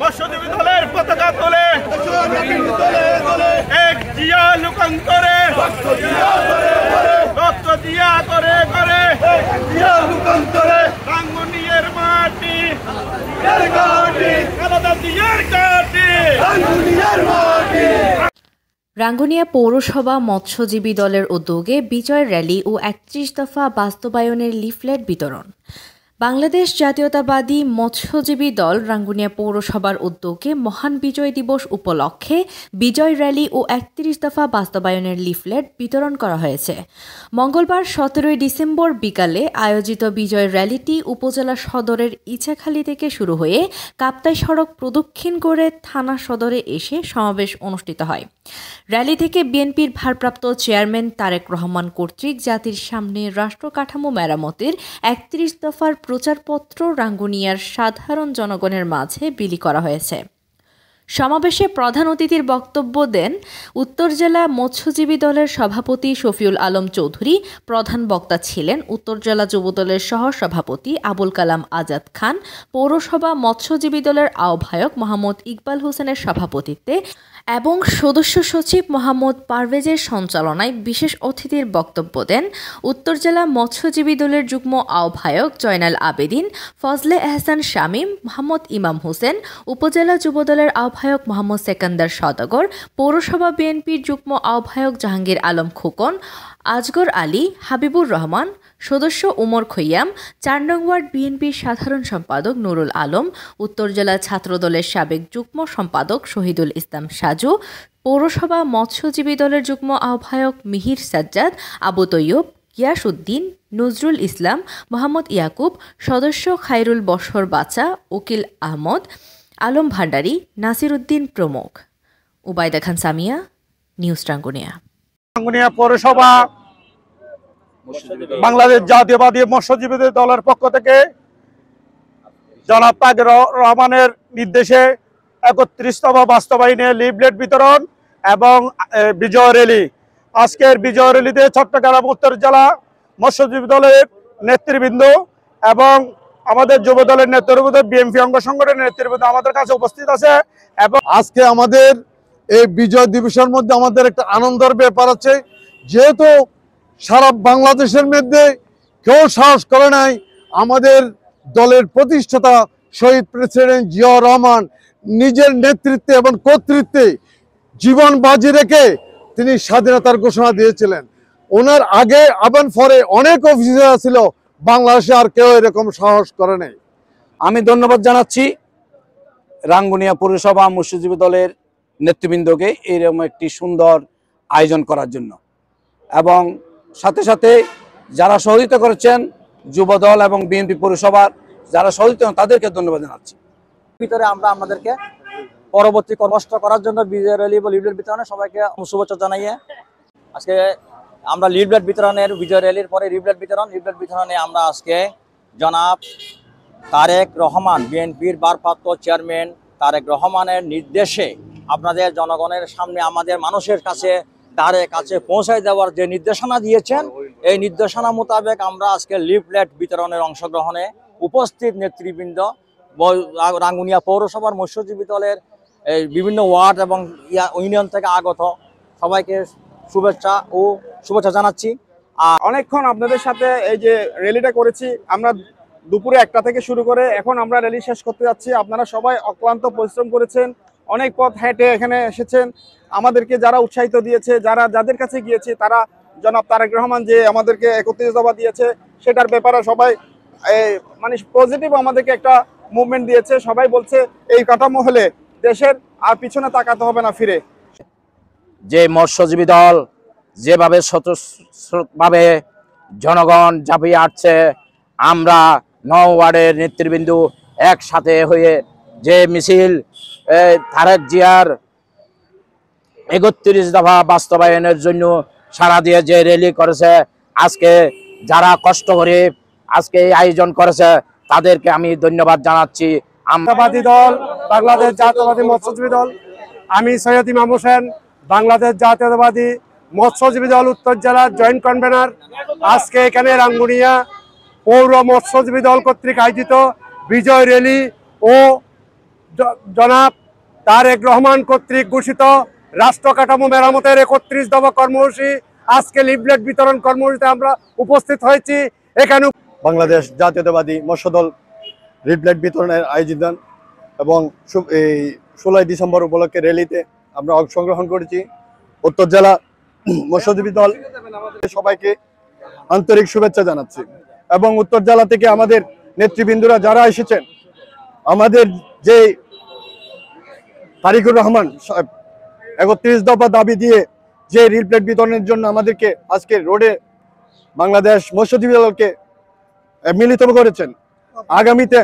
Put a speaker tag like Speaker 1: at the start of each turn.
Speaker 1: মৎস্যজীবী দলের পতাকা তোলে এক জিয়া লোকান্তরে রক্ত দিয়া করে করে রাঙ্গুনিয়ার মাটি আলাদা দিয়ার কাটি
Speaker 2: রাঙ্গুনিয়া পৌরসভা মৎস্যজীবী দলের উদ্যোগে বিজয় র্যালি ও ৩১ দফা বাস্তবায়নের লিফলেট বিতরণ। বাংলাদেশ জাতীয়তাবাদী মৎস্যজীবী দল রাঙ্গুনিয়া পৌরসভার উদ্যোগে মহান বিজয় দিবস উপলক্ষে বিজয় র্যালি ও ৩১ দফা বাস্তবায়নের লিফলেট বিতরণ করা হয়েছে। মঙ্গলবার ১৭ ডিসেম্বর বিকালে আয়োজিত বিজয় র্যালিটি উপজেলা সদরের ইছাখালী থেকে শুরু হয়ে কাপ্তাই সড়ক প্রদক্ষিণ করে থানা সদরে এসে সমাবেশ অনুষ্ঠিত হয়। র্যালি থেকে বিএনপির ভারপ্রাপ্ত চেয়ারম্যান তারেক রহমান কর্তৃক জাতির সামনে রাষ্ট্র কাঠামো মেরামতের ৩১ দফার প্রচারপত্র রাঙ্গুনিয়ার সাধারণ জনগণের মাঝে বিলি করা হয়েছে। সমাবেশে প্রধান অতিথির বক্তব্য দেন উত্তর জেলা মৎস্যজীবী দলের সভাপতি শফিউল আলম চৌধুরী। প্রধান বক্তা ছিলেন উত্তর জেলা যুবদলের সহ সভাপতি আবুল কালাম আজাদ খান। পৌরসভা মৎস্যজীবী দলের আহ্বায়ক মোহাম্মদ ইকবাল হোসেনের সভাপতিত্বে এবং সদস্য সচিব মোহাম্মদ পারভেজের সঞ্চালনায় বিশেষ অতিথির বক্তব্য দেন উত্তর জেলা মৎস্যজীবী দলের যুগ্ম আহ্বায়ক জয়নাল আবেদিন, ফজলে এহসান শামীম, মোহাম্মদ ইমাম হোসেন, উপজেলা যুবদলের আহ্বায়ক মোহাম্মদ সেকান্দার সওদাগর, পৌরসভা বিএনপির যুগ্ম আহ্বায়ক জাহাঙ্গীর আলম খোকন, আজগর আলী, হাবিবুর রহমান, সদস্য উমর খৈয়াম, ৪ নং ওয়ার্ড বিএনপির সাধারণ সম্পাদক নুরুল আলম, উত্তর জেলা ছাত্রদলের সাবেক যুগ্ম সম্পাদক শহীদুল ইসলাম সাজু, পৌরসভা মৎস্যজীবী দলের যুগ্ম আহ্বায়ক মিহির সাজ্জাদ, আবু তৈয়ব, গিয়াস উদ্দিন, নজরুল ইসলাম, মোহাম্মদ ইয়াকুব, সদস্য খায়রুল বশর বাচা, উকিল আহমদ, আলম ভান্ডারী, নাসির উদ্দিন প্রমুখ। উবাইদা খান সামিয়া, নিউজ রাঙ্গুনিয়া।
Speaker 1: রাঙ্গুনিয়া পৌরসভা বাংলাদেশ জাতীয়বাদী মৎস্যজীবী দলের পক্ষ থেকে জনাব তারেক রহমানের নির্দেশে ৩১ দফা বাস্তবায়নে লিফলেট বিতরণ এবং বিজয় র্যালি। আজকের বিজয় র্যালিতে চট্টগ্রাম উত্তর জেলা মৎস্যজীবী দলের নেতৃবৃন্দ এবং আমাদের যুব দলের নেতৃবৃন্দ, বিএনপি অঙ্গ সংগঠনের নেতৃবৃন্দ আমাদের কাছে উপস্থিত আছে। এবং
Speaker 3: আজকে আমাদের এই বিজয় দিবসের মধ্যে আমাদের একটা আনন্দের ব্যাপার আছে, যেহেতু সারা বাংলাদেশের মধ্যে কেউ সাহস করে নাই আমাদের দলের প্রতিষ্ঠাতা শহীদ প্রেসিডেন্ট জিয়াউর রহমান নিজের নেতৃত্বে এবং কর্তৃত্বে জীবন বাজি রেখে তিনি স্বাধীনতার ঘোষণা দিয়েছিলেন। ওনার আগে এবং পরে অনেক অফিসার ছিল, বাংলাদেশে আর কেউ এরকম সাহস করে নাই।
Speaker 4: আমি ধন্যবাদ জানাচ্ছি রাঙ্গুনিয়া পৌরসভা মৎস্যজীবী দলের নেতৃবৃন্দকে এরকম একটি সুন্দর আয়োজন করার জন্য, এবং সাথে সাথে যারা সহযোগিতা করেছেন যুবদল এবং বিএনপি পৌরসভার যারা সহযোগিতা তাদেরকে ধন্যবাদ জানাচ্ছি।
Speaker 5: ভিতরে আমরা আমাদেরকে পরবর্তী কষ্ট করার জন্য বিজয় র্যালি বা লিফলেট বিতরণে সবাইকে শুভেচ্ছা জানাইয়ে আজকে আমরা লিফলেট বিতরণের বিজয় র্যালির পরে লিফলেট বিতরণে আমরা আজকে জনাব তারেক রহমান বিএনপির ভারপ্রাপ্ত চেয়ারম্যান তারেক রহমানের নির্দেশে আপনাদের জনগণের সামনে আমাদের মানুষের কাছে তারের কাছে পৌঁছায় দেওয়ার যে নির্দেশনা দিয়েছেন, এই নির্দেশনা মোতাবেক আমরা আজকে লিফলেট বিতরণের অংশগ্রহণে উপস্থিত নেতৃবৃন্দ রাঙ্গুনিয়া পৌরসভার মৎস্যজীবী দলের বিভিন্ন ওয়ার্ড এবং ইউনিয়ন থেকে আগত সবাইকে শুভেচ্ছা জানাচ্ছি।
Speaker 1: আর অনেকক্ষণ আপনাদের সাথে এই যে র্যালিটা করেছি, আমরা দুপুরে 1টা থেকে শুরু করে এখন আমরা র্যালি শেষ করতে যাচ্ছি। আপনারা সবাই অক্লান্ত পরিশ্রম করেছেন, অনেক পথ হেঁটে এখানে এসেছেন। আমাদেরকে যারা উৎসাহিত দিয়েছে, যাদের কাছে গিয়েছি তারা জনাব তারেক রহমান যে আমাদেরকে 31 দফা দিয়েছে সেটার ব্যাপারে সবাই মানে পজিটিভ আমাদেরকে একটা মুভমেন্ট দিয়েছে। সবাই বলছে এই কাঠামো হলে দেশের আর পিছনে তাকাতে হবে না ফিরে।
Speaker 4: যে মৎস্যজীবী দল যেভাবে স্বতঃস্ফূর্তভাবে জনগণ ঝাঁপিয়ে আসছে, আমরা 9 ওয়ার্ডের নেতৃবৃন্দ একসাথে হয়ে যে মিছিল তারেক জিয়ার 31 দফা বাস্তবায়নের জন্য সারা দিয়ে যে র্যালি করেছে, আজকে যারা কষ্ট করে আজকে এই আয়োজন করেছে তাদেরকে আমি ধন্যবাদ জানাচ্ছি।
Speaker 1: জাতীয়তাবাদী দল বাংলাদেশ জাতীয়তাবাদী মৎস্যজীবী দল, আমি সৈয়দ ইমাম হোসেন, বাংলাদেশ জাতীয়তাবাদী মৎস্যজীবী দল উত্তর জেলার জয়েন্ট কনভেনার। আজকে এখানে রাঙ্গুনিয়া
Speaker 3: পৌর মৎস্যজীবী দল কর্তৃক আয়োজিত বিজয় র্যালি ও জনাব তারেক রহমান কর্তৃক ঘোষিত রাষ্ট্র কাঠামো মেরামতের 31 দফা কর্মসূচি আজকে লিফলেট বিতরণ কর্মসূচিতে আমরা উপস্থিত হয়েছি। এখানে বাংলাদেশ জাতীয়তাবাদী মৎস্য দল লিফলেট বিতরণের আয়োজন এবং এই 16 ডিসেম্বর উপলক্ষে র্যালিতে আমরা অংশগ্রহণ করেছি। উত্তর জেলা মৎস্যজীবী দল সবাইকে আন্তরিক শুভেচ্ছা জানাচ্ছি এবং উত্তর জেলা থেকে আমাদের নেতৃবৃন্দরা যারা এসেছেন, আমাদের যে তারিকুর রহমান 31 দফা দাবি দিয়ে যে রিপ্লেট বিতরণের জন্য আমাদেরকে আজকে রোডে বাংলাদেশ মৎস্যজীবী দলকে মিলিত করেছেন। আগামীতে